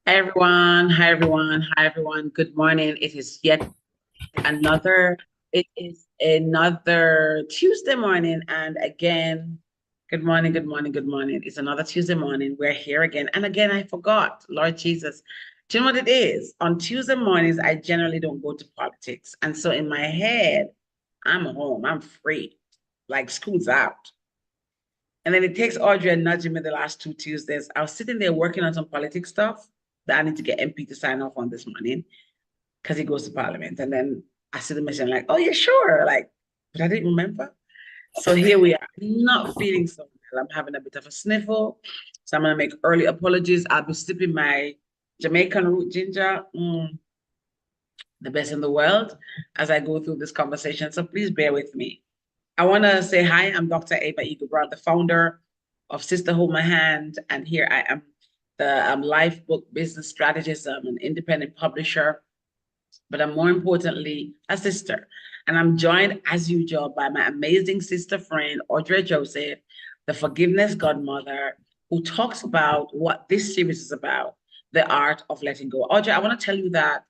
Hi everyone. Hi everyone. Hi everyone. Good morning. Another it is another Tuesday morning and again, good morning, good morning, good morning. It's another Tuesday morning. We're here again. And again, I forgot, Lord Jesus. Do you know what it is? On Tuesday mornings, I generally don't go to politics. And so in my head, I'm home, I'm free, like school's out. And then it takes Audrey and nudging me the last two Tuesdays. I was sitting there working on some politics stuff that I need to get MP to sign off on this morning because he goes to Parliament. And then I see the message like, oh, yeah, sure. Like, but I didn't remember. So here we are, not feeling so well. I'm having a bit of a sniffle. So I'm going to make early apologies. I'll be sipping my Jamaican root ginger, the best in the world, as I go through this conversation. So please bear with me. I want to say hi. I'm Dr. Ava Eaglebrand, the founder of Sisterholdmyhand, and here I am, the life book business strategist. I'm an independent publisher, but I'm more importantly a sister. And I'm joined, as usual, by my amazing sister friend, Audrey Joseph, the forgiveness godmother, who talks about what this series is about, the art of letting go. Audrey, I want to tell you that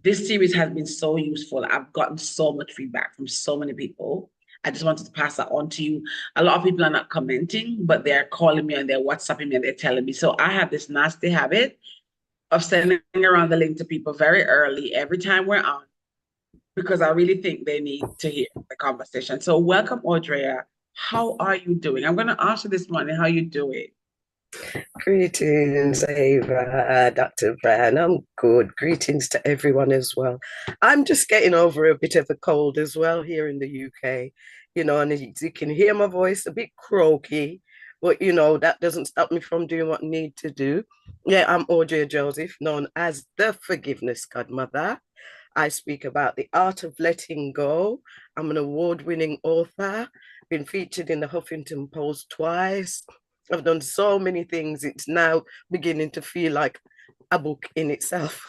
this series has been so useful. I've gotten so much feedback from so many people. I just wanted to pass that on to you. A lot of people are not commenting, but they're calling me and they're WhatsApping me and they're telling me. So I have this nasty habit of sending around the link to people very early every time we're on because I really think they need to hear the conversation. So welcome, Audrea. How are you doing? I'm going to ask you this morning how you doing. Greetings, Ava, Dr. Van. I'm good. Greetings to everyone as well. I'm just getting over a bit of a cold as well here in the UK, and as you can hear my voice a bit croaky, but that doesn't stop me from doing what I need to do. Yeah, I'm Audrey Joseph, known as the Forgiveness Godmother. I speak about the art of letting go. I'm an award-winning author, been featured in the Huffington Post twice. I've done so many things. It's now beginning to feel like a book in itself.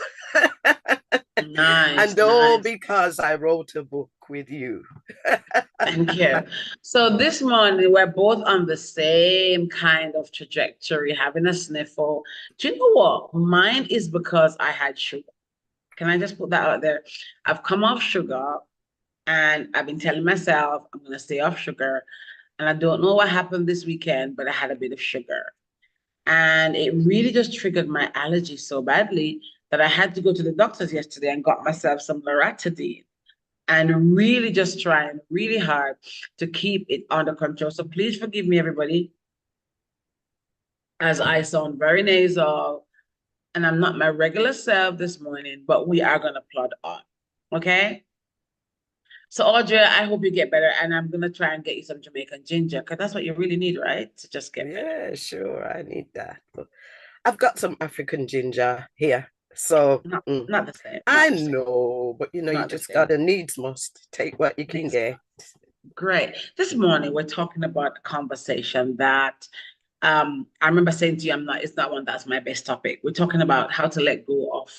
Nice, And all nice. because I wrote a book with you. Thank you. So this morning we're both on the same kind of trajectory, having a sniffle. Do you know what? Mine is because I had sugar. Can I just put that out there? I've come off sugar and I've been telling myself I'm going to stay off sugar. And I don't know what happened this weekend, but I had a bit of sugar. And it really just triggered my allergy so badly that I had to go to the doctors yesterday and got myself some loratadine and really just trying really hard to keep it under control. So please forgive me, everybody, as I sound very nasal and I'm not my regular self this morning, but we are going to plod on. Okay? So, Audrey, I hope you get better. And I'm going to try and get you some Jamaican ginger because that's what you really need, right? To just get better. Yeah, sure, I need that. But I've got some African ginger here. So Not, mm, not the same, I not the same, know, but you not the just same. gotta needs must take what you can Next, get. great. This morning, we're talking about a conversation that I remember saying to you, it's not one that's my best topic. We're talking about how to let go of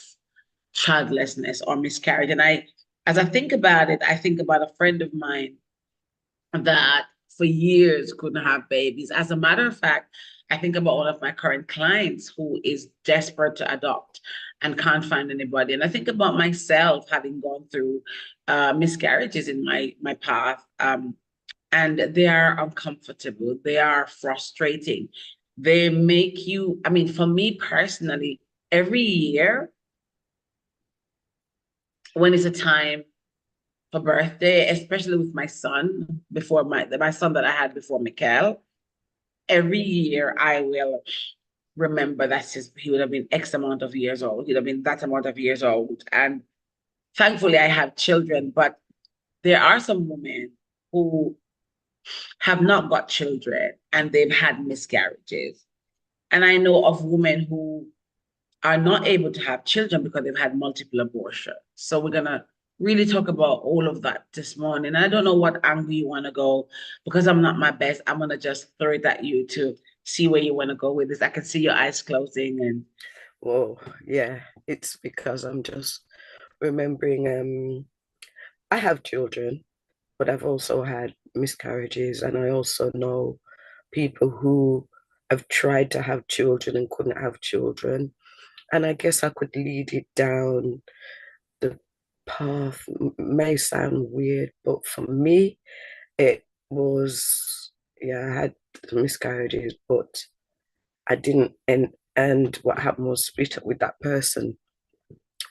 childlessness or miscarriage. And as I think about it, I think about a friend of mine that for years couldn't have babies. As a matter of fact, I think about one of my current clients who is desperate to adopt and can't find anybody. And I think about myself having gone through miscarriages in my path. And they are uncomfortable. They are frustrating. They make you, I mean, for me personally, every year when it's a time for birthday, especially with my son, before my son that I had before Mikael, every year I will remember he would have been X amount of years old. He'd have been that amount of years old. And thankfully I have children, but there are some women who have not got children and they've had miscarriages. And I know of women who are not able to have children because they've had multiple abortions. So we're going to really talk about all of that this morning. I don't know what angle you want to go because I'm not my best. I'm going to just throw it at you to see where you want to go with this. I can see your eyes closing and Whoa, yeah, it's because I'm just remembering I have children, but I've also had miscarriages, and I also know people who have tried to have children and couldn't have children. And I guess I could lead it down the path. May sound weird, but for me, it was, yeah, I had miscarriages, but I didn't and what happened was split up with that person.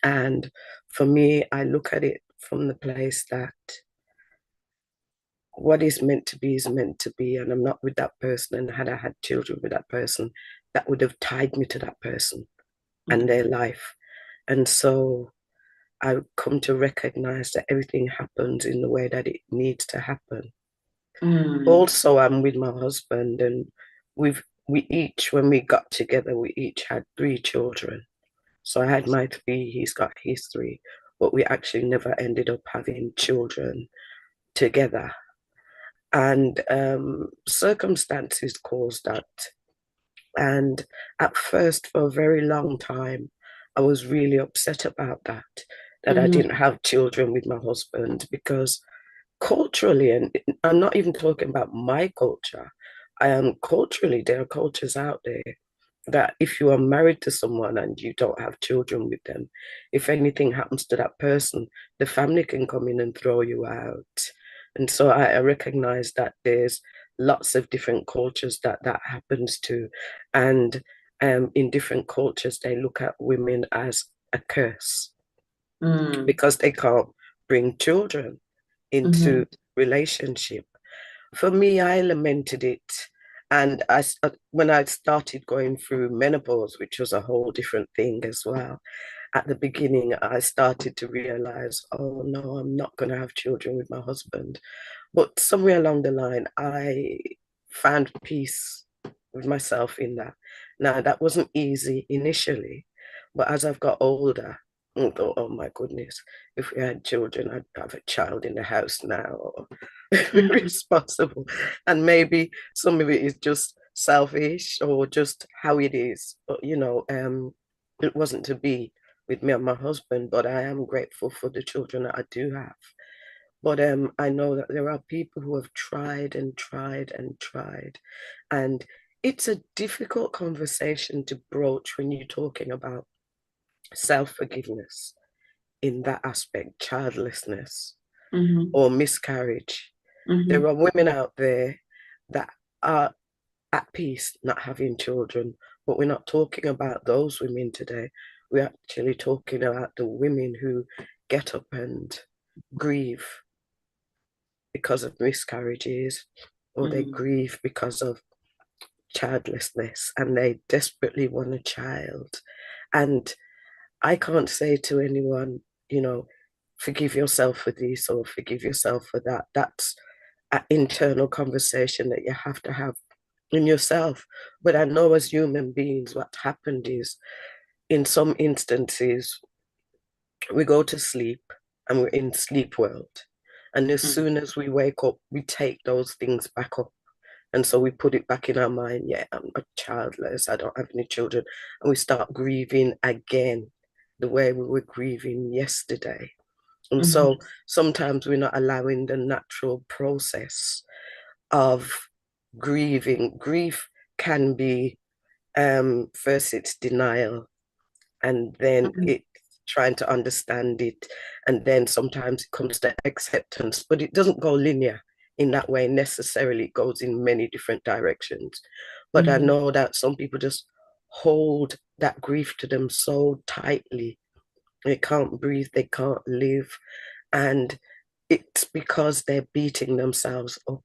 And for me, I look at it from the place that what is meant to be is meant to be, and I'm not with that person. And had I had children with that person, that would have tied me to that person and their life. And so I come to recognize that everything happens in the way that it needs to happen. Also, I'm with my husband, and we each, when we got together, we each had 3 children. So I had my 3, he's got his 3, but we actually never ended up having children together. And circumstances caused that. And at first, for a very long time, I was really upset about that I didn't have children with my husband, because culturally, and I'm not even talking about my culture, culturally, there are cultures out there that if you are married to someone and you don't have children with them, if anything happens to that person, the family can come in and throw you out. And so I recognize that there's lots of different cultures that happens to. And in different cultures, they look at women as a curse because they can't bring children into relationship. For me, I lamented it. And when I started going through menopause, which was a whole different thing as well, at the beginning, I started to realize, oh no, I'm not going to have children with my husband. But somewhere along the line, I found peace with myself in that. Now, that wasn't easy initially, but as I've got older, I thought, oh my goodness, if we had children, I'd have a child in the house now, or be responsible. And maybe some of it is just selfish or just how it is. But it wasn't to be with me and my husband, but I am grateful for the children that I do have. But I know that there are people who have tried and tried and tried. And it's a difficult conversation to broach when you're talking about self-forgiveness in that aspect, childlessness or miscarriage. There are women out there that are at peace not having children, but we're not talking about those women today. We're actually talking about the women who get up and grieve because of miscarriages, or they grieve because of childlessness, and they desperately want a child. And I can't say to anyone, forgive yourself for this or forgive yourself for that. That's an internal conversation that you have to have in yourself. But I know as human beings, what happened is in some instances, we go to sleep and we're in sleep world. And as soon as we wake up, we take those things back up. And so we put it back in our mind, yeah, I'm not childless, I don't have any children. And we start grieving again the way we were grieving yesterday. And so sometimes we're not allowing the natural process of grieving. Grief can be first it's denial, and then it's trying to understand it, and then sometimes it comes to acceptance, but it doesn't go linear in that way necessarily. It goes in many different directions. But I know that some people just hold that grief to them so tightly. They can't breathe, they can't live, and it's because they're beating themselves up.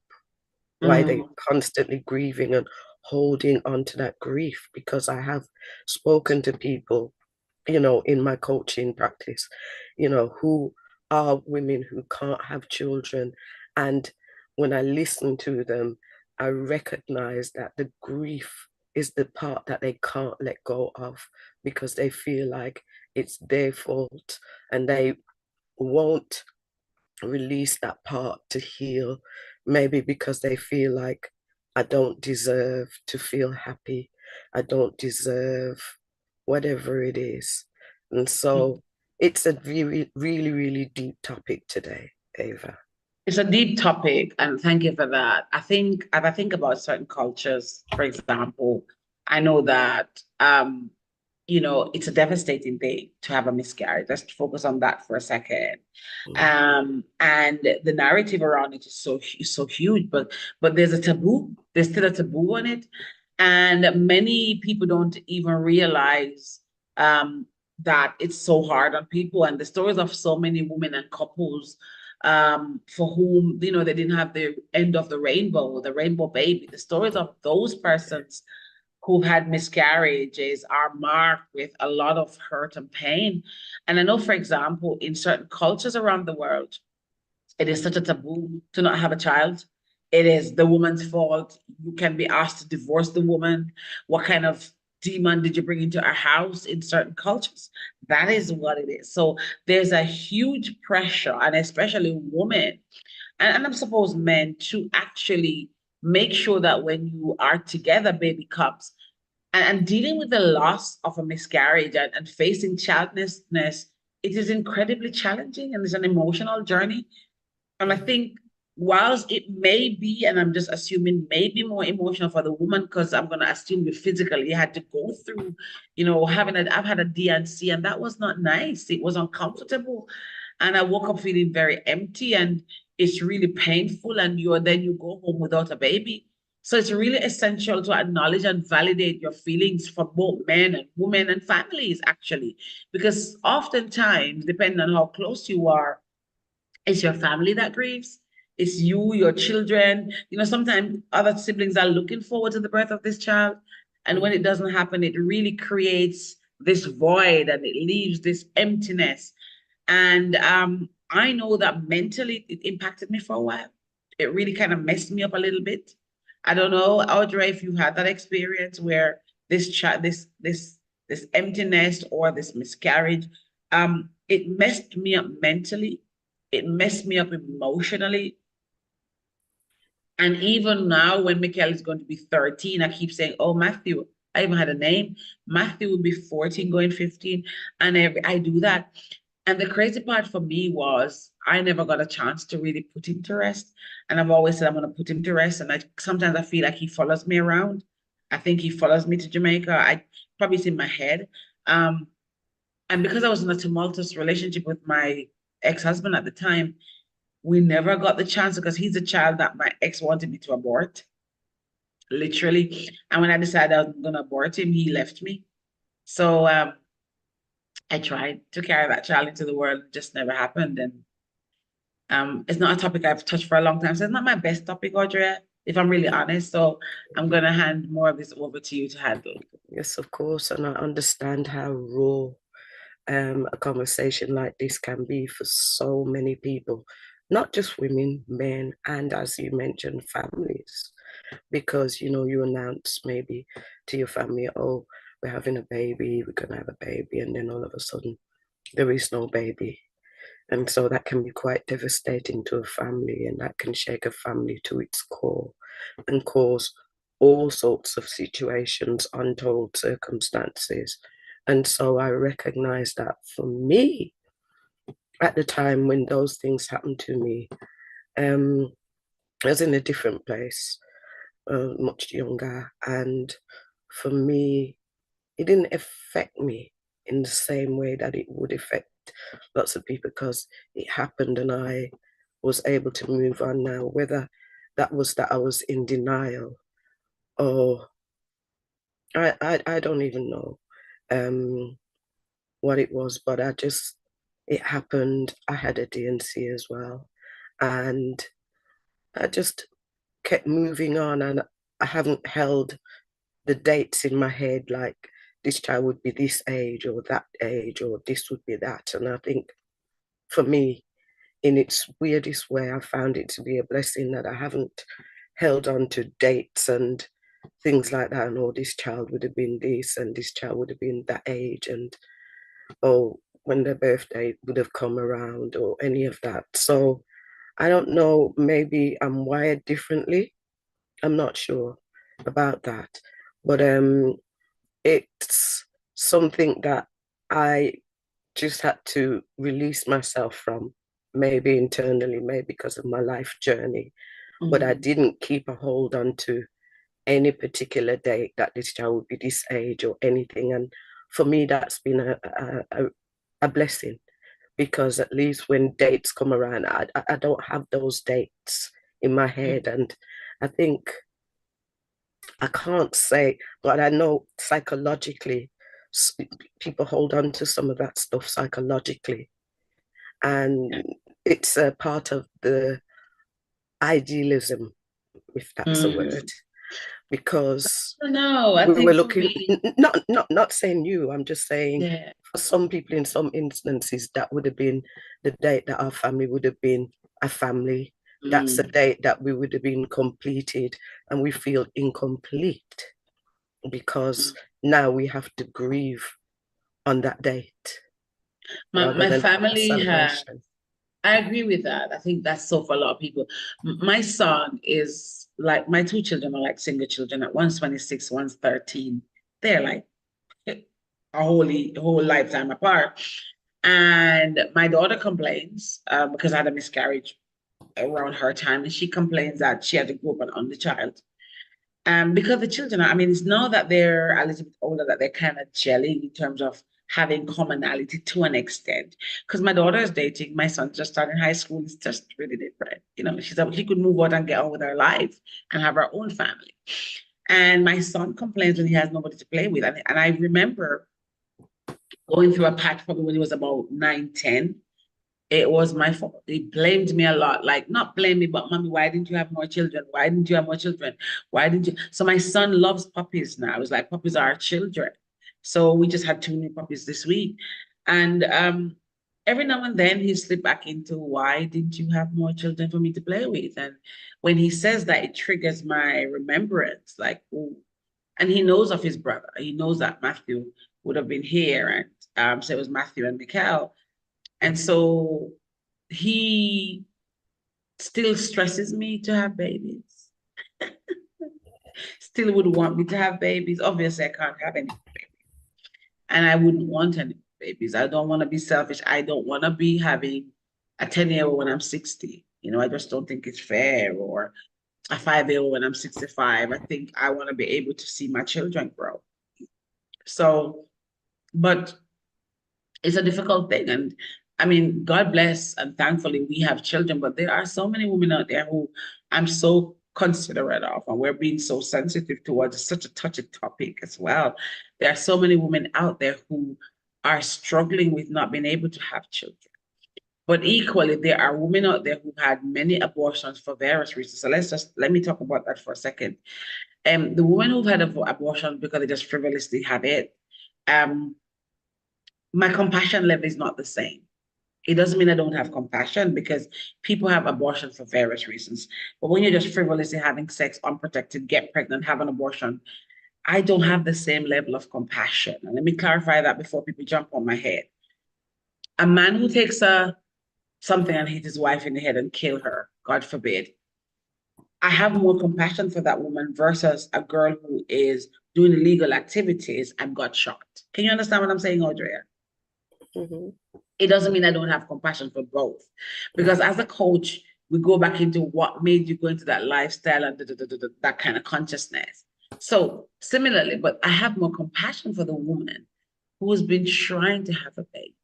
Why they constantly grieving and holding on to that grief. Because I have spoken to people, in my coaching practice, who are women who can't have children. And when I listen to them, I recognize that the grief is the part that they can't let go of, because they feel like it's their fault, and they won't release that part to heal, maybe because they feel like, I don't deserve to feel happy, I don't deserve whatever it is. And so it's a really, really, really deep topic today, Ava. It's a deep topic, and thank you for that. I think, about certain cultures, for example, I know that you know, it's a devastating thing to have a miscarriage. Let's focus on that for a second. Mm. And the narrative around it is so huge, but there's a taboo. There's still a taboo on it, and many people don't even realize that it's so hard on people. And the stories of so many women and couples for whom, you know, they didn't have the end of the rainbow baby. The stories of those persons who've had miscarriages are marked with a lot of hurt and pain. And I know, for example, in certain cultures around the world, it is such a taboo to not have a child. It is the woman's fault. You can be asked to divorce the woman. What kind of demon did you bring into our house in certain cultures? That is what it is. So there's a huge pressure, and especially women, and I'm supposed men, to actually make sure that when you are together, baby comes, and dealing with the loss of a miscarriage and facing childlessness, it is incredibly challenging and it's an emotional journey. And I think whilst it may be, and I'm just assuming maybe more emotional for the woman, because I'm gonna assume you physically had to go through, you know, I've had a DNC and that was not nice. It was uncomfortable. And I woke up feeling very empty and it's really painful. And you go home without a baby. So it's really essential to acknowledge and validate your feelings for both men and women and families, actually, because oftentimes, depending on how close you are, it's your family that grieves. It's you, your children. You know, sometimes other siblings are looking forward to the birth of this child. And when it doesn't happen, it really creates this void and it leaves this emptiness. And I know that mentally it impacted me for a while. It really kind of messed me up a little bit. I don't know, Audrey, if you had that experience where this child, this emptiness or this miscarriage, it messed me up mentally. It messed me up emotionally. And even now, when Mikhail is going to be 13, I keep saying, "Oh, Matthew." I even had a name. Matthew will be 14, going 15. And I do that. And the crazy part for me was I never got a chance to really put him to rest. And I've always said I'm going to put him to rest. And sometimes I feel like he follows me around. I think he follows me to Jamaica. I probably it's in my head. Um, and because I was in a tumultuous relationship with my ex-husband at the time, we never got the chance because he's a child that my ex wanted me to abort, literally. And when I decided I was going to abort him, he left me. So I tried to carry that child into the world, it just never happened. And it's not a topic I've touched for a long time. So it's not my best topic, Audrey, if I'm really honest. So I'm going to hand more of this over to you to handle. Yes, of course. And I understand how raw a conversation like this can be for so many people, not just women, men, and as you mentioned, families. Because, you know, you announce maybe to your family, oh, we're having a baby, we're going to have a baby, and then all of a sudden there is no baby. And so that can be quite devastating to a family, and that can shake a family to its core and cause all sorts of situations, untold circumstances. And so I recognize that for me, at the time when those things happened to me, I was in a different place, much younger. And for me, it didn't affect me in the same way that it would affect lots of people because it happened and I was able to move on now. Whether that was that I was in denial or I don't even know what it was, but it happened. I had a DNC as well. And I just kept moving on and I haven't held the dates in my head like this child would be this age or that age or this would be that. And I think for me, in its weirdest way, I found it to be a blessing that I haven't held on to dates and things like that. And oh, this child would have been this and this child would have been that age. And oh, when their birthday would have come around or any of that. So I don't know, maybe I'm wired differently. I'm not sure about that. But it's something that I just had to release myself from, maybe internally, maybe because of my life journey. But I Mhm. didn't keep a hold on to any particular date that this child would be this age or anything. And for me, that's been a blessing, because at least when dates come around, I don't have those dates in my head. And I think, I can't say, but I know psychologically, people hold on to some of that stuff psychologically. And it's a part of the idealism, if that's a Mm. word, because No, I we were think for looking, me, not saying you, I'm just saying yeah. for some people in some instances, that would have been the date that our family would have been a family. That's a Mm. date that we would have been completed, and we feel incomplete because now we have to grieve on that date rather My than have a family had, celebration. I agree with that. I think that's so for a lot of people. My son is like, my two children are like single children. At one's 26, one's 13. They're like a whole lifetime apart. And my daughter complains because I had a miscarriage around her time, and she complains that she had to grow up an only child. Because the children are, I mean, it's now that they're a little bit older that they're kind of gelling in terms of having commonality to an extent. Because my daughter is dating, my son just started high school. It's just really different. You know, she could move out and get on with her life and have her own family. And my son complains when he has nobody to play with. And I remember going through a patch probably when he was about 9, 10. It was my fault. He blamed me a lot. Like, not blame me, but mommy, why didn't you have more children? Why didn't you have more children? Why didn't you? So my son loves puppies now. I was like, puppies are our children. So we just had 2 new puppies this week. And every now and then he slipped back into, why didn't you have more children for me to play with? And when he says that, it triggers my remembrance. Like, ooh. And he knows of his brother. He knows that Matthew would have been here. And so it was Matthew and Mikhail. And so he still stresses me to have babies, still would want me to have babies. Obviously, I can't have any babies. And I wouldn't want any babies. I don't want to be selfish. I don't want to be having a 10-year-old when I'm 60. You know, I just don't think it's fair. Or a 5-year-old when I'm 65. I think I want to be able to see my children grow. So, but it's a difficult thing. And I mean, God bless and thankfully we have children, but there are so many women out there who I'm so considerate of, and we're being so sensitive towards. It's such a touchy topic as well. There are so many women out there who are struggling with not being able to have children. But equally, there are women out there who've had many abortions for various reasons. So let me talk about that for a second. The women who've had abortion because they just frivolously had it, um, my compassion level is not the same. It doesn't mean I don't have compassion, because people have abortion for various reasons. But when you're just frivolously having sex, unprotected, get pregnant, have an abortion, I don't have the same level of compassion. And let me clarify that before people jump on my head. A man who takes something and hit his wife in the head and kill her, God forbid, I have more compassion for that woman versus a girl who is doing illegal activities and got shot. Can you understand what I'm saying, Audrey? Mm-hmm. It doesn't mean I don't have compassion for both. Because as a coach, we go back into what made you go into that lifestyle and that kind of consciousness. So similarly, but I have more compassion for the woman who has been trying to have a baby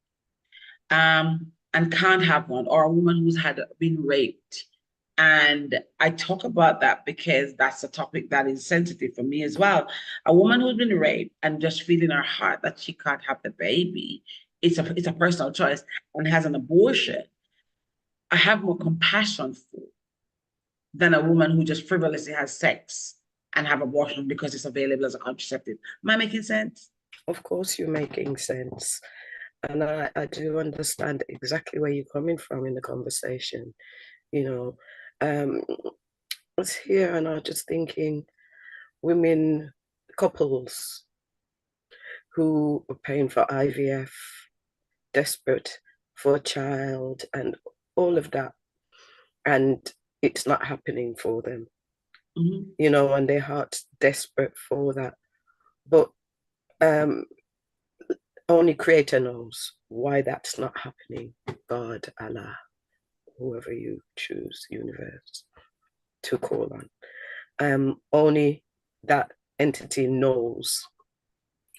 and can't have one, or a woman who's had been raped. And I talk about that because that's a topic that is sensitive for me as well. A woman who's been raped and just feeling her heart that she can't have the baby, it's a personal choice, and has an abortion. I have more compassion for than a woman who just frivolously has sex and have abortion because it's available as a contraceptive. Am I making sense? Of course, you're making sense. And I do understand exactly where you're coming from in the conversation. You know, I was here and I was just thinking, women, couples who are paying for IVF, desperate for a child, and all of that. And it's not happening for them, Mm-hmm. you know, and their heart's desperate for that. But um, only Creator knows why that's not happening. God, Allah, whoever you choose, universe to call on. Only that entity knows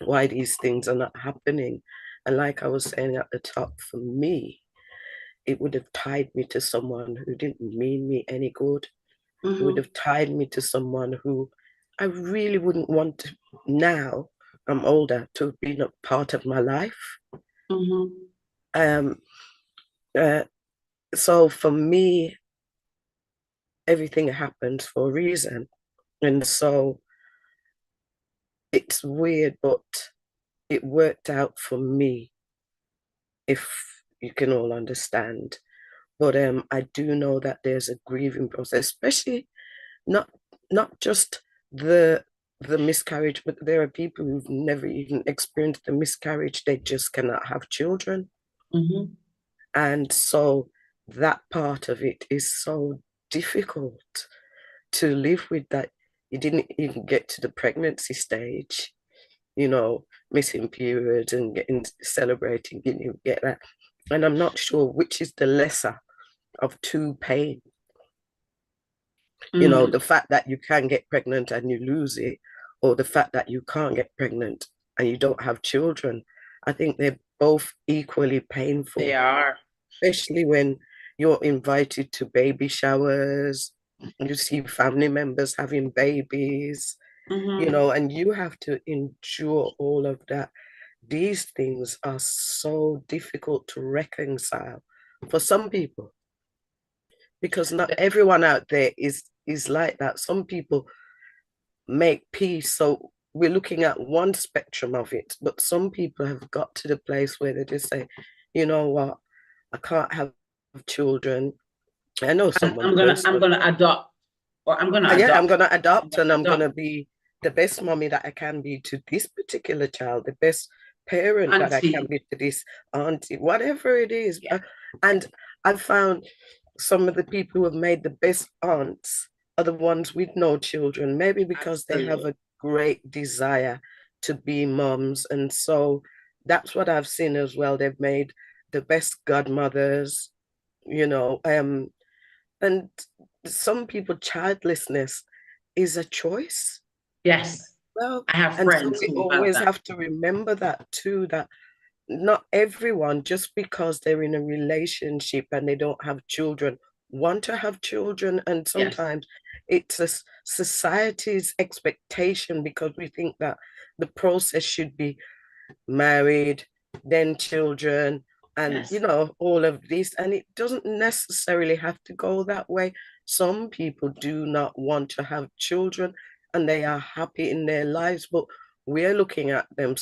why these things are not happening. And like I was saying at the top, for me, it would have tied me to someone who didn't mean me any good. It would have tied me to someone who I really wouldn't want to, now I'm older, to have been a part of my life. Um, uh, so for me, everything happens for a reason. And so it's weird, but it worked out for me, if you can all understand. But I do know that there's a grieving process, especially not not just the miscarriage, but there are people who've never even experienced the miscarriage. They just cannot have children. And so that part of it is so difficult to live with, that you didn't even get to the pregnancy stage, missing periods and getting celebrating, didn't even get that. And I'm not sure which is the lesser of two pain. The fact that you can get pregnant and you lose it, or the fact that you can't get pregnant and you don't have children. I think they're both equally painful. They are. Especially when you're invited to baby showers, you see family members having babies, and you have to endure all of that. These things are so difficult to reconcile for some people, because not everyone out there is like that. Some people make peace. So we're looking at one spectrum of it, but some people have got to the place where they just say, you know what, I can't have children. I know someone I'm gonna adopt, or I'm gonna yeah, I'm adopt. gonna adopt, and I'm gonna Adopt. be the best mommy that I can be to this particular child, the best parent that I can Auntie. be to this auntie, whatever it is. Yeah. And I've found some of the people who have made the best aunts are the ones with no children, maybe because they have Absolutely. a great desire to be moms. And so that's what I've seen as well. They've made the best godmothers, and some people, childlessness is a choice. Yes. Well, I have and so friends we who have always that. have to remember that too, that not everyone, just because they're in a relationship and they don't have children, want to have children. And Yes. sometimes it's a society's expectation, because we think that the process should be married, then children, and Yes. all of this. And it doesn't necessarily have to go that way. Some people do not want to have children and they are happy in their lives, but we're looking at them.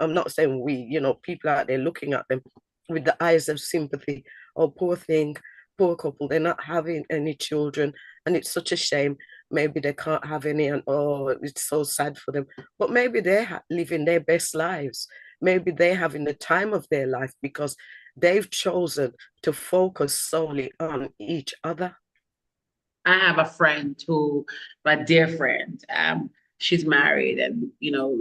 I'm not saying we, people out there looking at them with the eyes of sympathy. Oh, poor thing, poor couple, they're not having any children, and it's such a shame. Maybe they can't have any, and oh, it's so sad for them. But maybe they're living their best lives. Maybe they're having the time of their life because they've chosen to focus solely on each other. I have a friend who, my dear friend, she's married and,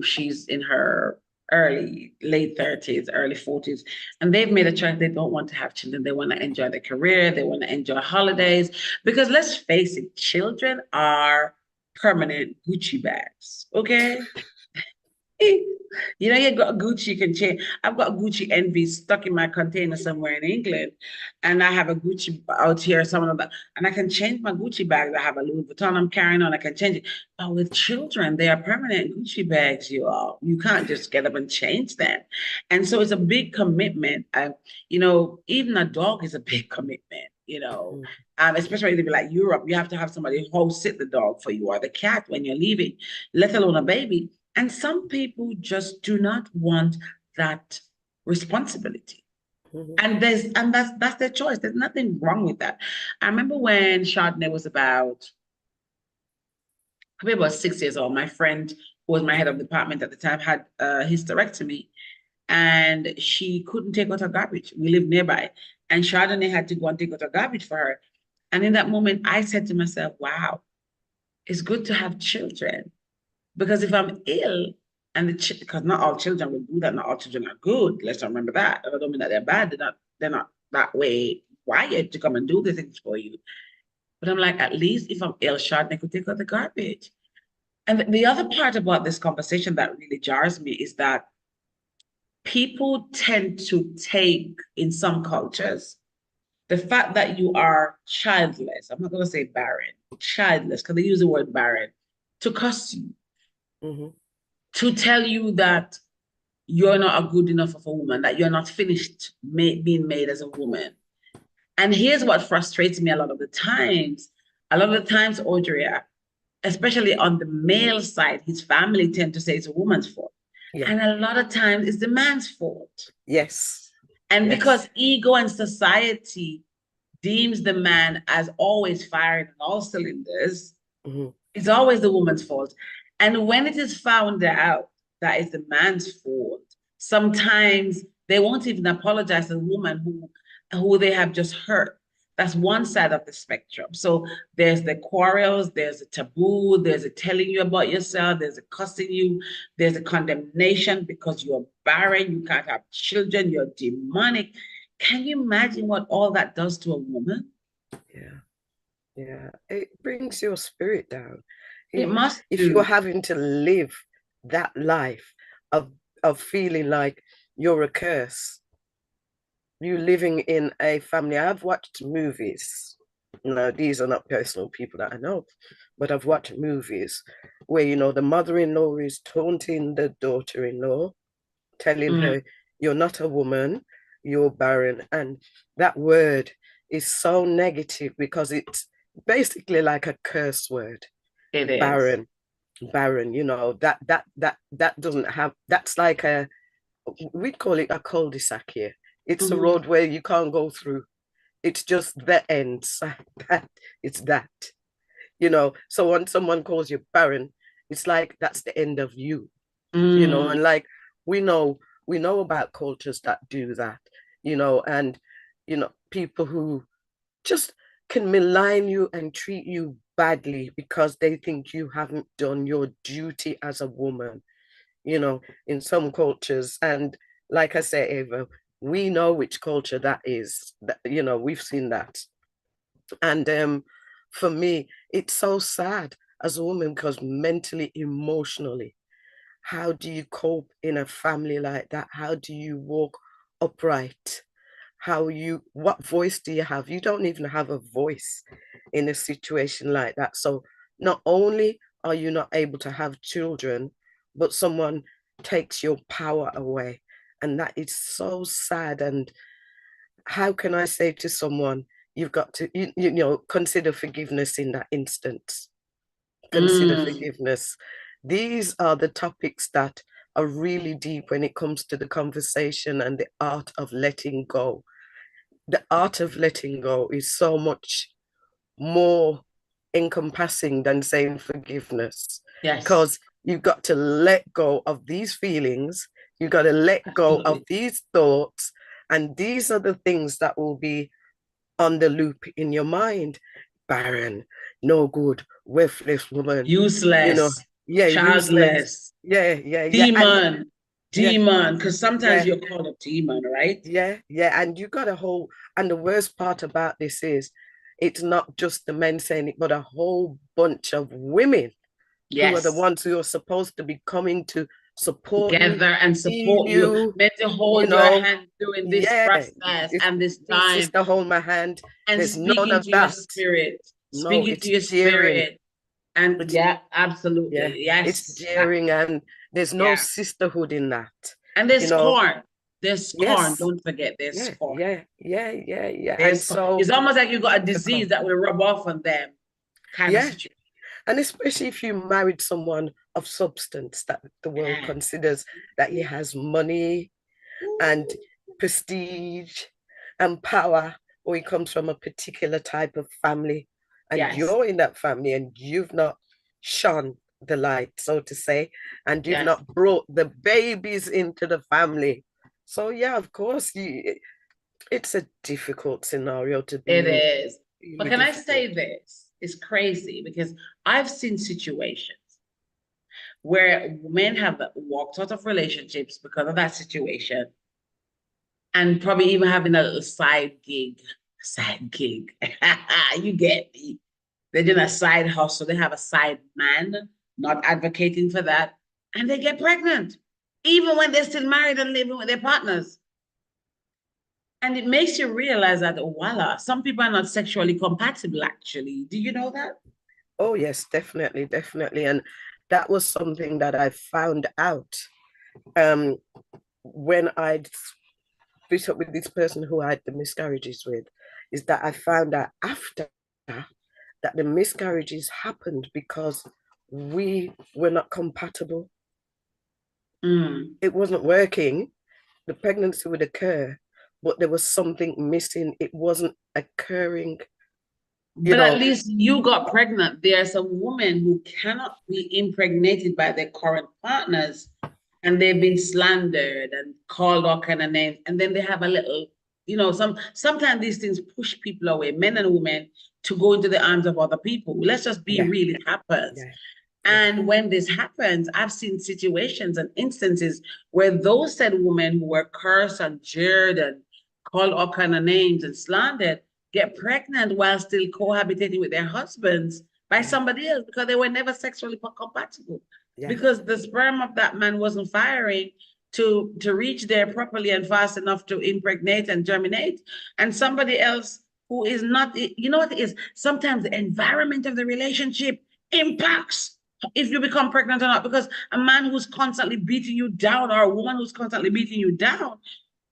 she's in her late 30s, early 40s, and they've made a choice. They don't want to have children. They want to enjoy their career. They want to enjoy holidays, because let's face it, children are permanent Gucci bags. Okay. You got Gucci, you can change. I've got Gucci envy stuck in my container somewhere in England, and I have a Gucci out here, some of that, and I can change my Gucci bags. I have a Louis Vuitton I'm carrying on, I can change it. But with children, they are permanent Gucci bags, you all. You can't just get up and change them. And so it's a big commitment. Even a dog is a big commitment, especially when they be like Europe, you have to have somebody who sit the dog for you, or the cat when you're leaving, let alone a baby. And some people just do not want that responsibility. Mm-hmm. And that's their choice. There's nothing wrong with that. I remember when Chardonnay was probably about 6 years old, my friend who was my head of department at the time had a hysterectomy, and she couldn't take out her garbage. We lived nearby. And Chardonnay had to go and take out her garbage for her. And in that moment, I said to myself, wow, it's good to have children. Because if I'm ill, because not all children will do that, not all children are good. Let's remember that. I don't mean that they're bad. They're not that way wired to come and do the things for you. But I'm like, at least if I'm ill, Chardonnay could take out the garbage. And the other part about this conversation that really jars me is that people tend to take, in some cultures, the fact that you are childless, I'm not going to say barren, childless, because they use the word barren, to cuss you, Mm-hmm. to tell you that you're not a good enough of a woman, that you're not finished being made as a woman. And here's what frustrates me a lot of the times. A lot of the times, Audrey, especially on the male side, his family tend to say it's a woman's fault. Yeah. And a lot of times it's the man's fault. Yes. And Yes. because ego and society deems the man as always firing on all cylinders, Mm-hmm. it's always the woman's fault. And when it is found out that it's the man's fault, sometimes they won't even apologize to the woman who they have just hurt. That's one side of the spectrum. So there's the quarrels, there's a taboo, there's a telling you about yourself, there's a cussing you, there's a condemnation because you're barren, you can't have children, you're demonic. Can you imagine what all that does to a woman? Yeah. Yeah. It brings your spirit down. It If must if you're do. having to live that life of feeling like you're a curse, you living in a family. I've watched movies. No, these are not personal people that I know, but I've watched movies where, the mother-in-law is taunting the daughter-in-law, telling Mm, her, you're not a woman, you're barren. And that word is so negative because it's basically like a curse word. it is. Barren, barren, that doesn't have, that's like we'd call it a cul-de-sac here. It's a Mhm. road where you can't go through. It's just the end. That it's that. So when someone calls you barren, it's like that's the end of you. Mm, And like we know we know about cultures that do that, and people who just can malign you and treat you badly because they think you haven't done your duty as a woman, in some cultures. And like I say, Ava, we know which culture that is. We've seen that. And for me, it's so sad as a woman because mentally, emotionally, how do you cope in a family like that? How do you walk upright? What voice do you have? You don't even have a voice in a situation like that. So not only are you not able to have children, but someone takes your power away. And that is so sad. And how can I say to someone, you've got to, consider forgiveness in that instance? Consider mm. forgiveness. These are the topics that are really deep when it comes to the conversation and the art of letting go. The art of letting go is so much more encompassing than saying forgiveness, Yes, because you've got to let go of these feelings, you've got to let go of absolutely. these thoughts, and these are the things that will be on the loop in your mind. Barren, no good, worthless woman, you know, Useless, yeah, useless. childless, Yeah. And demon, yeah, demon, because sometimes yeah, you're called a demon, right? yeah. And you got a whole, and the worst part about this is it's not just the men saying it, but a whole bunch of women who are the Yes. ones who are supposed to be coming to support you, Together and see support you, you, meant to you hold your know, hand during this yeah, process it's and this big time, sister hold my hand. and There's none speaking of to your that. spirit, No, speaking to it's your jeering. spirit. And It's yeah, yeah, absolutely. it's Yes. jeering, and there's no Yeah. sisterhood in that. And You there's know, corn. There's corn. yes, Don't forget, there's corn. yeah. And There's corn. so It's almost like you got a disease difficult. that will rub off on them, kind of Yeah. situation. And especially if you married someone of substance that the world Yeah. considers that he has money and prestige and power, or he comes from a particular type of family, and Yes. you're in that family and you've not shone the light, so to say, and you've Yes. not brought the babies into the family. So yeah, of course, it's a difficult scenario to It be in. is. But Really can I difficult. say this? It's crazy because I've seen situations where men have walked out of relationships because of that situation and probably even having a little side gig. Side gig. You get me. They're doing a side hustle. They have a side man. not advocating for that, and they get pregnant, even when they're still married and living with their partners. And it makes you realize that, voila, some people are not sexually compatible, actually. Do you know that? Oh, yes, definitely, definitely. And that was something that I found out um, when I split up with this person who I had the miscarriages with, is that I found out after that the miscarriages happened because we were not compatible. Mm. It wasn't working. The pregnancy would occur, but there was something missing. It wasn't occurring, you But at know. least you got pregnant. There are some women who cannot be impregnated by their current partners, and they've been slandered and called all kind of names. And then they have a little, sometimes these things push people away, men and women, to go into the arms of other people. Let's just be Yeah, real, it happens. yeah, yeah, And when this happens, I've seen situations and instances where those said women who were cursed and jeered and called all kind of names and slandered get pregnant while still cohabitating with their husbands by yeah, somebody else because they were never sexually compatible. yeah, Because the sperm of that man wasn't firing to reach there properly and fast enough to impregnate and germinate. And somebody else who is not, you know what it is? Sometimes the environment of the relationship impacts if you become pregnant or not, because a man who's constantly beating you down or a woman who's constantly beating you down,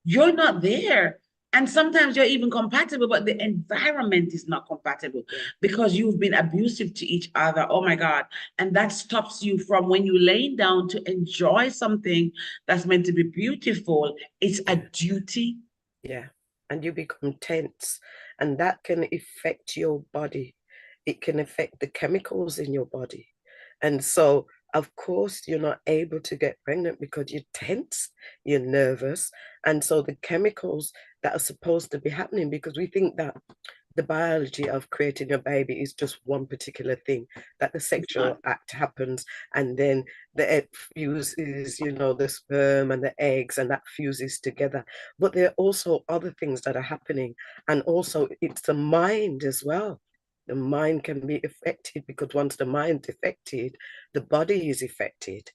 you're not there. And sometimes you're even compatible, but the environment is not compatible yeah, because you've been abusive to each other. Oh my God. And that stops you from when you lay down to enjoy something that's meant to be beautiful. It's a yeah, duty. yeah. And you become tense, and that can affect your body. It can affect the chemicals in your body. And so, of course, you're not able to get pregnant because you're tense, you're nervous. And so the chemicals that are supposed to be happening, because we think that the biology of creating a baby is just one particular thing, that the It's not. sexual act happens and then the egg fuses, the sperm and the eggs, and that fuses together. But there are also other things that are happening. And also, it's the mind as well. The mind can be affected because once the mind's affected, the body is affected.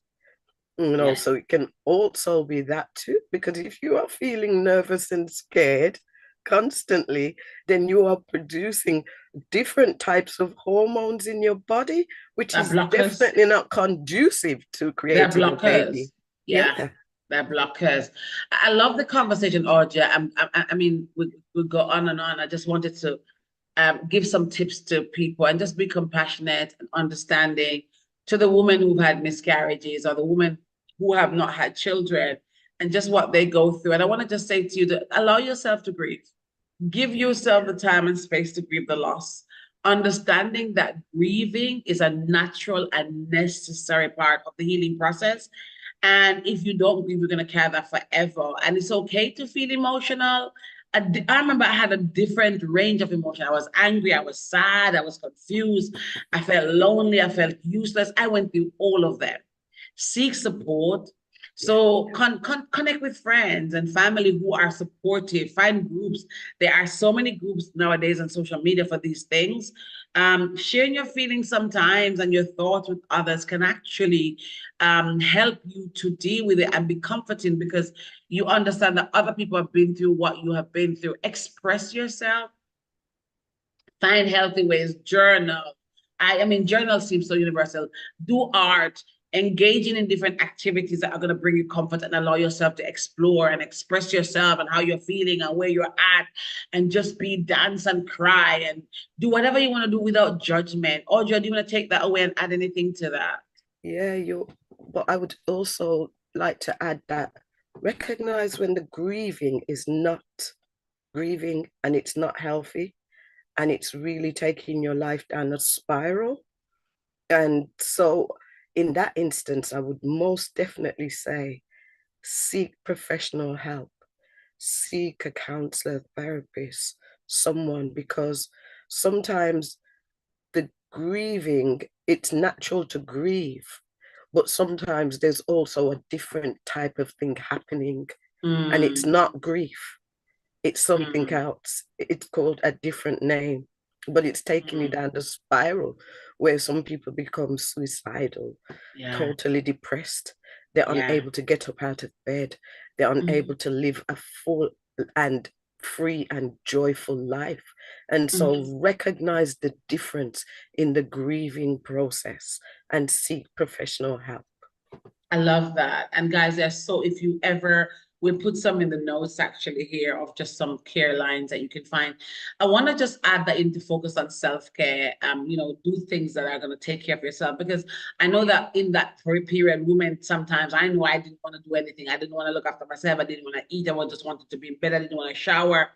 Yes. So it can also be that too, because if you are feeling nervous and scared constantly, then you are producing different types of hormones in your body, which That is blockers. definitely not conducive to They're creating a baby. blockers. Yeah, Yeah, they're blockers. I love the conversation, Audrey. I mean, we go on and on. I just wanted to give some tips to people and just be compassionate and understanding to the women who've had miscarriages or the women who have not had children and just what they go through. And I want to just say to you to allow yourself to grieve. Give yourself the time and space to grieve the loss. Understanding that grieving is a natural and necessary part of the healing process. And if you don't grieve, you're going to carry that forever. And it's okay to feel emotional. I remember I had a different range of emotion. I was angry, I was sad, I was confused, I felt lonely, I felt useless. I went through all of them. Seek support. yeah, So connect with friends and family who are supportive. Find groups. There are so many groups nowadays on social media for these things. Sharing your feelings sometimes and your thoughts with others can actually help you to deal with it and be comforting because you understand that other people have been through what you have been through. Express yourself, find healthy ways, journal. I mean, journal seems so universal. Do art, engaging in different activities that are going to bring you comfort and allow yourself to explore and express yourself and how you're feeling and where you're at, and just be dance and cry and do whatever you want to do without judgment. Or do you want to take that away and add anything to that? yeah. But I would also like to add that recognize when the grieving is not grieving and it's not healthy and it's really taking your life down a spiral. And so, in that instance, I would most definitely say seek professional help, seek a counselor, therapist, someone, because sometimes the grieving, it's natural to grieve, but sometimes there's also a different type of thing happening, and it's Mm, not grief, it's something mm, else. It's called a different name, but it's taking you mm. down the spiral, where some people become suicidal, Yeah. totally depressed. They're Yeah. unable to get up out of bed. They're unable Mhm. to live a full and free and joyful life. And so Mhm. recognize the difference in the grieving process and seek professional help. I love that. And guys, there's so if you ever we'll put some in the notes actually here of just some care lines that you can find. I want to just add that into focus on self-care. Do things that are going to take care of yourself because I know that in that period, women sometimes I know I didn't want to do anything. I didn't want to look after myself. I didn't want to eat. Just wanted to be in bed. I didn't want to shower.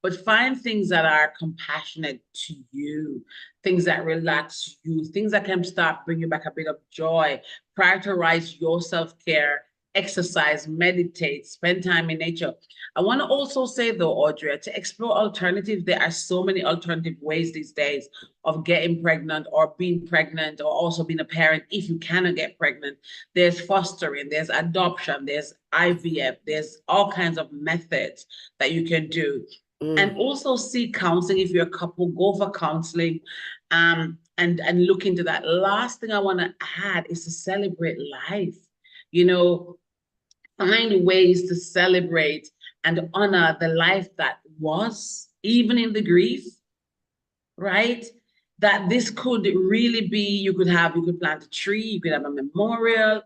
But find things that are compassionate to you, things that relax you, things that can start bring you back a bit of joy. Prioritize your self-care, exercise, meditate, spend time in nature. I want to also say though, Audrey, to explore alternatives. There are so many alternative ways these days of getting pregnant or being pregnant or also being a parent if you cannot get pregnant. There's fostering, there's adoption, there's IVF, there's all kinds of methods that you can do. And Mm. also seek counseling if you're a couple, go for counseling. And look into that. Last thing I want to add is to celebrate life. You know, find ways to celebrate and honor the life that was, even in the grief, right? That this could really be, you could plant a tree, you could have a memorial,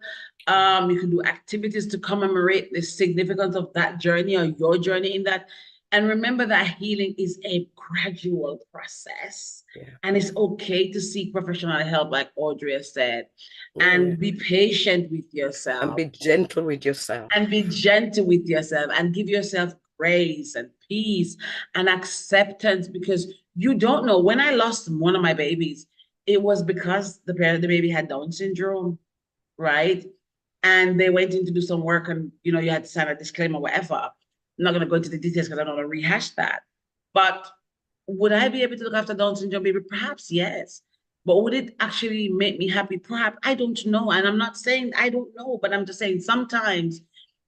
you can do activities to commemorate the significance of that journey or your journey in that. And remember that healing is a gradual process. Yeah. And it's okay to seek professional help, like Audrey has said, Yeah. and be patient with And yourself be gentle with yourself. and be gentle with yourself and give yourself grace and peace and acceptance because you don't know. When I lost one of my babies, it was because the baby had Down syndrome, right? And they went in to do some work and, you had to sign a disclaimer, whatever. I'm not going to go into the details because I don't want to rehash that. But would I be able to look after Down syndrome baby? Perhaps yes. But would it actually make me happy? Perhaps I don't know. And I'm not saying I don't know, but I'm just saying sometimes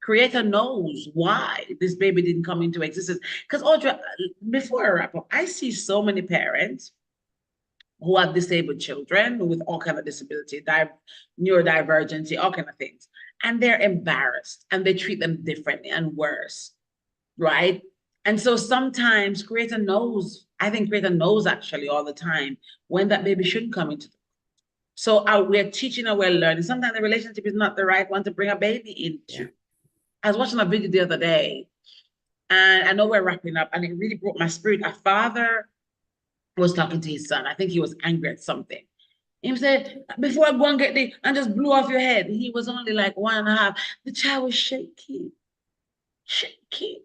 Creator knows why this baby didn't come into existence. Because Audra, before I wrap up, I see so many parents who have disabled children with all kind of disability, neurodivergency, all kind of things, and they're embarrassed and they treat them differently and worse, right? And so sometimes Creator knows, I think Creator knows actually all the time when that baby shouldn't come into the so we're teaching and we're learning. Sometimes the relationship is not the right one to bring a baby Yeah. into. I was watching a video the other day, and I know we're wrapping up, and it really broke my spirit. A father was talking to his son. I think he was angry at something. He said, before I go and get the and just blew off your head. He was only like 1.5. The child was shaking, shaking.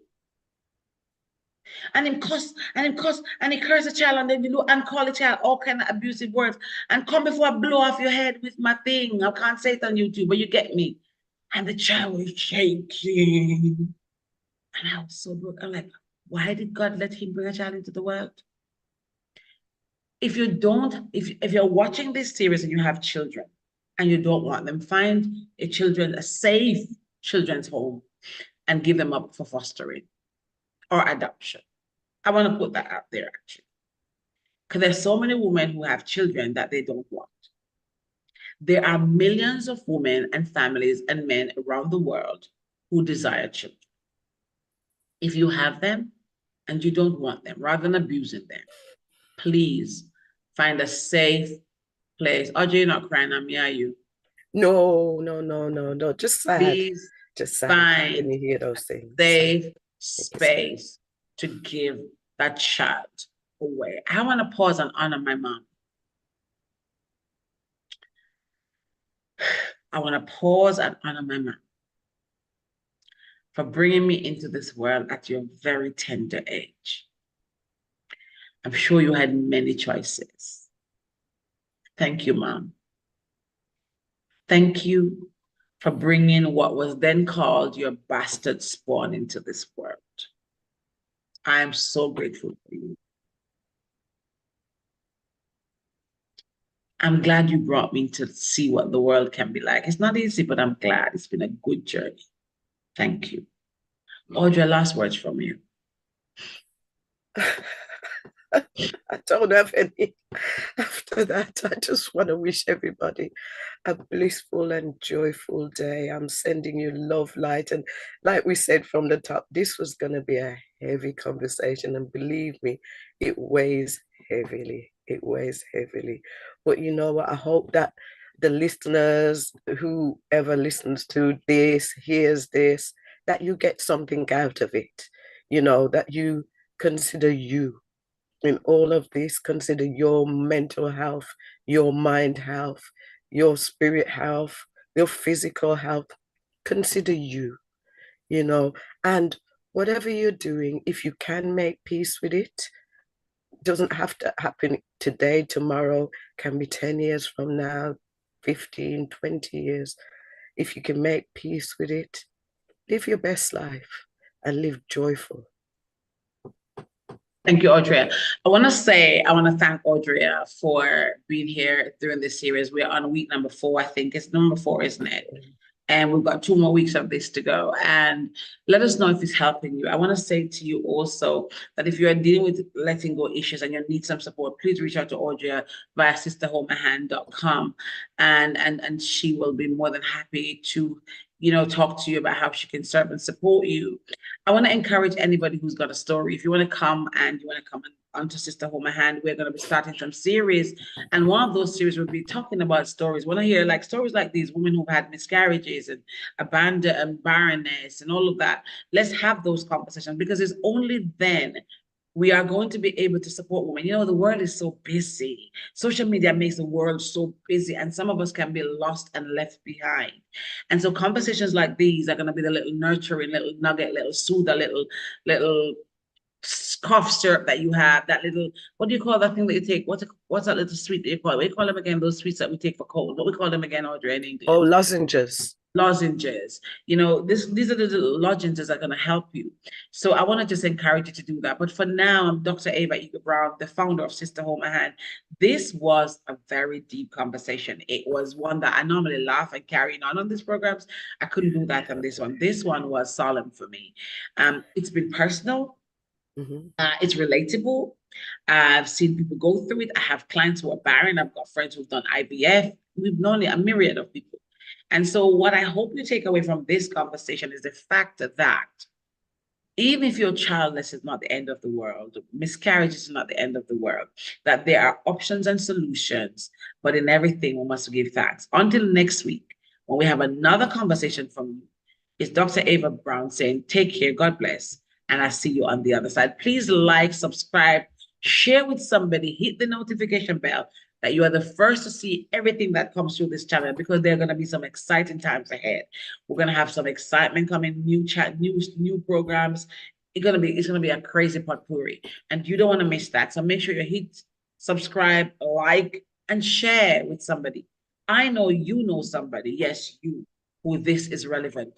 And him cuss, and him cuss, and he curse the child, and then you look and call the child all kind of abusive words. And come before I blow off your head with my thing. I can't say it on YouTube, but you get me. And the child was shaking. And I was so broke. I'm like, why did God let him bring a child into the world? If you don't, if you're watching this series and you have children and you don't want them, find a safe children's home and give them up for fostering or adoption. I want to put that out there actually. Because there's so many women who have children that they don't want. There are millions of women and families and men around the world who desire children. If you have them and you don't want them, rather than abusing them, please find a safe place. Audrey, you're not crying at me, are you? No, no, no, no, no. Just sad. Please Just sad when find you hear a those things. Sad. safe Makes me. space to give that child away. I want to pause and honor my mom. I want to pause and honor my mom for bringing me into this world at your very tender age. I'm sure you had many choices. Thank you, Mom. Thank you for bringing what was then called your bastard spawn into this world. I am so grateful for you. I'm glad you brought me to see what the world can be like. It's not easy, but I'm glad. It's been a good journey. Thank you. Audrey, last words from you. I don't have any after for that, I just want to wish everybody a blissful and joyful day. I'm sending you love, light. And like we said from the top, this was going to be a heavy conversation. And believe me, it weighs heavily. It weighs heavily. But you know what? I hope that the listeners, whoever listens to this, hears this, that you get something out of it. That you consider you in all of this, consider your mental health, your mind health, your spirit health, your physical health. Consider you, and whatever you're doing, if you can make peace with it, doesn't have to happen today, tomorrow, can be 10 years from now, 15, 20 years. If you can make peace with it, live your best life and live joyful. Thank you, Audrey. I want to thank Audrey for being here during this series. We're on week number 4, I think. It's number 4, isn't it? And we've got 2 more weeks of this to go. And let us know if it's helping you. I want to say to you also that if you are dealing with letting go issues and you need some support, please reach out to Audrey via sisterholdmyhand.com. And she will be more than happy to talk to you about how she can serve and support you. I want to encourage anybody who's got a story. If you want to come onto Sisterhood My Hand, we're going to be starting some series. And one of those series will be talking about stories. When I hear stories like these, women who've had miscarriages and abandon and barrenness and all of that, let's have those conversations, because it's only then we are going to be able to support women. The world is so busy. Social media makes the world so busy, and some of us can be lost and left behind. And so conversations like these are going to be the little nurturing, little nugget, little soother, little cough syrup that you have, that little, what do you call that thing that you take? What's that little sweet that you call it? What do you call them again? Those sweets that we take for cold. What we call them again, Audrey, in English? Oh, lozenges. Lozenges. These are the little lozenges that are going to help you. So I want to just encourage you to do that. But for now, I'm Dr. Ava Eager Brown, the founder of Sisterhood My Hand. This was a very deep conversation. It was one that I normally laugh and carry on these programs. I couldn't do that on this one. This one was solemn for me. It's been personal. Mm-hmm. It's relatable. I've seen people go through it. I have clients who are barren. I've got friends who've done IVF. We've known a myriad of people. And so what I hope you take away from this conversation is the fact that even if you're childless is not the end of the world, miscarriage is not the end of the world, that there are options and solutions, but in everything we must give thanks. Until next week, when we have another conversation from you, it's Dr. Ava Brown saying, take care, God bless, and I see you on the other side. Please like, subscribe, share with somebody, hit the notification bell, that you are the first to see everything that comes through this channel, because there are going to be some exciting times ahead. We're going to have some excitement coming, new programs. It's going to be a crazy potpourri, and you don't want to miss that. So make sure you hit subscribe, like, and share with somebody. I know you know somebody, yes, you, who this is relevant